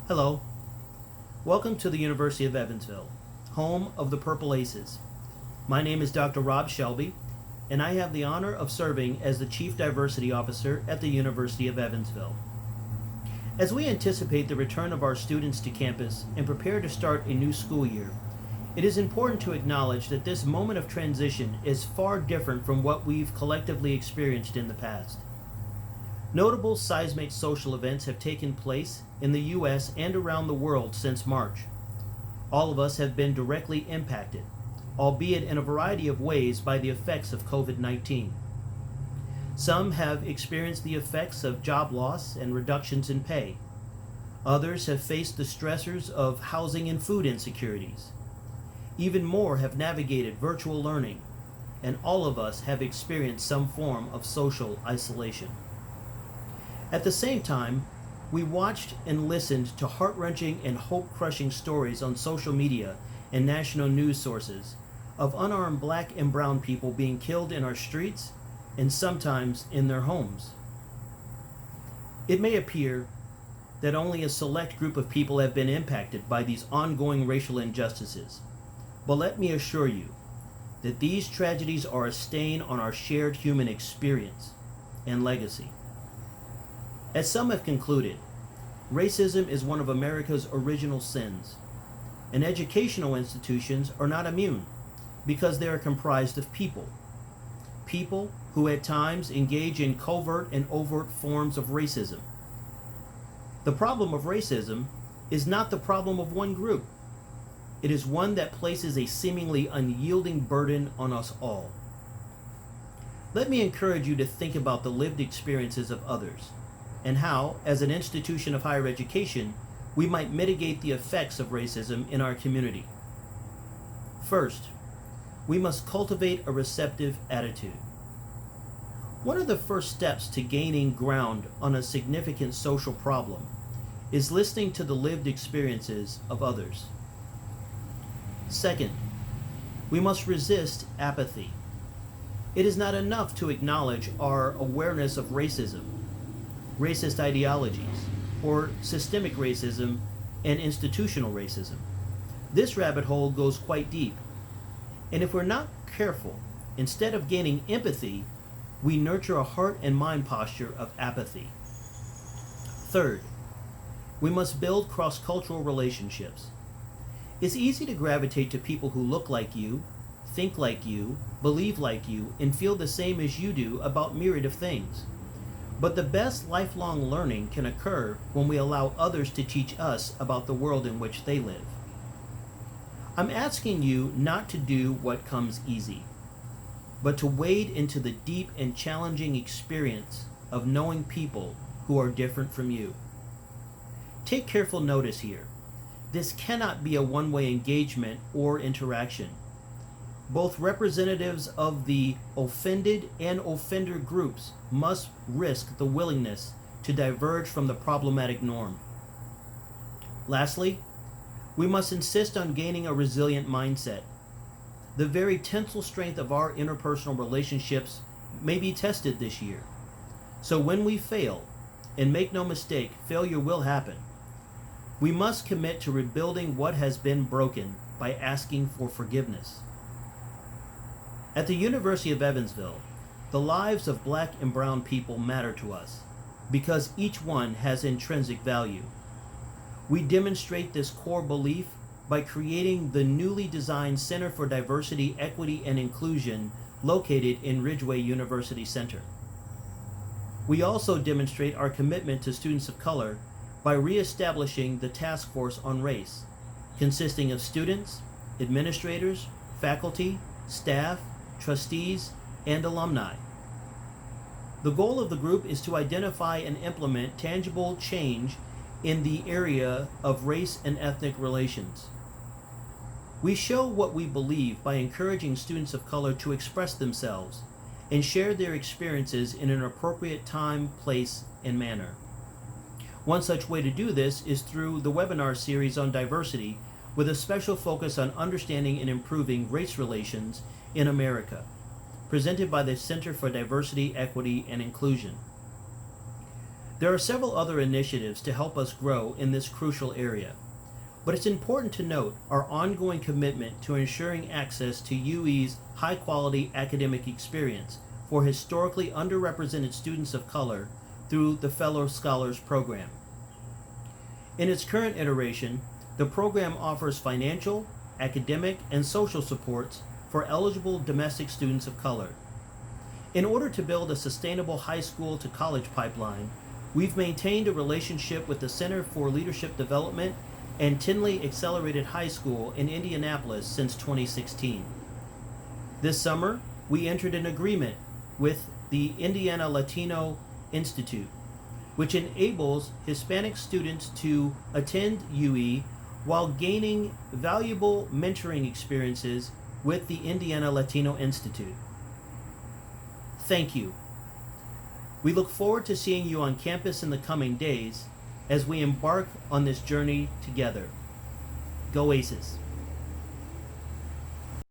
Hello, welcome to the University of Evansville, home of the Purple Aces. My name is Dr. Rob Shelby, and I have the honor of serving as the Chief Diversity Officer at the University of Evansville. As we anticipate the return of our students to campus and prepare to start a new school year, it is important to acknowledge that this moment of transition is far different from what we've collectively experienced in the past. Notable seismic social events have taken place in the U.S. and around the world since March. All of us have been directly impacted, albeit in a variety of ways, by the effects of COVID-19. Some have experienced the effects of job loss and reductions in pay. Others have faced the stressors of housing and food insecurities. Even more have navigated virtual learning, and all of us have experienced some form of social isolation. At the same time, we watched and listened to heart-wrenching and hope-crushing stories on social media and national news sources of unarmed black and brown people being killed in our streets and sometimes in their homes. It may appear that only a select group of people have been impacted by these ongoing racial injustices, but let me assure you that these tragedies are a stain on our shared human experience and legacy. As some have concluded, racism is one of America's original sins, and educational institutions are not immune because they are comprised of people. People who at times engage in covert and overt forms of racism. The problem of racism is not the problem of one group. It is one that places a seemingly unyielding burden on us all. Let me encourage you to think about the lived experiences of others, and how, as an institution of higher education, we might mitigate the effects of racism in our community. First, we must cultivate a receptive attitude. One of the first steps to gaining ground on a significant social problem is listening to the lived experiences of others. Second, we must resist apathy. It is not enough to acknowledge our awareness of racism, racist ideologies, or systemic racism and institutional racism. This rabbit hole goes quite deep. And if we're not careful, instead of gaining empathy, we nurture a heart and mind posture of apathy. Third, we must build cross-cultural relationships. It's easy to gravitate to people who look like you, think like you, believe like you, and feel the same as you do about myriad of things. But the best lifelong learning can occur when we allow others to teach us about the world in which they live. I'm asking you not to do what comes easy, but to wade into the deep and challenging experience of knowing people who are different from you. Take careful notice here. This cannot be a one-way engagement or interaction. Both representatives of the offended and offender groups must risk the willingness to diverge from the problematic norm. Lastly, we must insist on gaining a resilient mindset. The very tensile strength of our interpersonal relationships may be tested this year. So when we fail, and make no mistake, failure will happen, we must commit to rebuilding what has been broken by asking for forgiveness. At the University of Evansville, the lives of black and brown people matter to us because each one has intrinsic value. We demonstrate this core belief by creating the newly designed Center for Diversity, Equity, and Inclusion located in Ridgeway University Center. We also demonstrate our commitment to students of color by reestablishing the Task Force on Race, consisting of students, administrators, faculty, staff, trustees, and alumni. The goal of the group is to identify and implement tangible change in the area of race and ethnic relations. We show what we believe by encouraging students of color to express themselves and share their experiences in an appropriate time, place, and manner. One such way to do this is through the webinar series on diversity, with a special focus on understanding and improving race relations in America, presented by the Center for Diversity, Equity, and Inclusion. There are several other initiatives to help us grow in this crucial area, but it's important to note our ongoing commitment to ensuring access to UE's high-quality academic experience for historically underrepresented students of color through the Fellow Scholars Program. In its current iteration, the program offers financial, academic, and social supports for eligible domestic students of color. In order to build a sustainable high school to college pipeline, we've maintained a relationship with the Center for Leadership Development and Tinley Accelerated High School in Indianapolis since 2016. This summer, we entered an agreement with the Indiana Latino Institute, which enables Hispanic students to attend UE while gaining valuable mentoring experiences with the Indiana Latino Institute. Thank you. We look forward to seeing you on campus in the coming days as we embark on this journey together. Go Aces!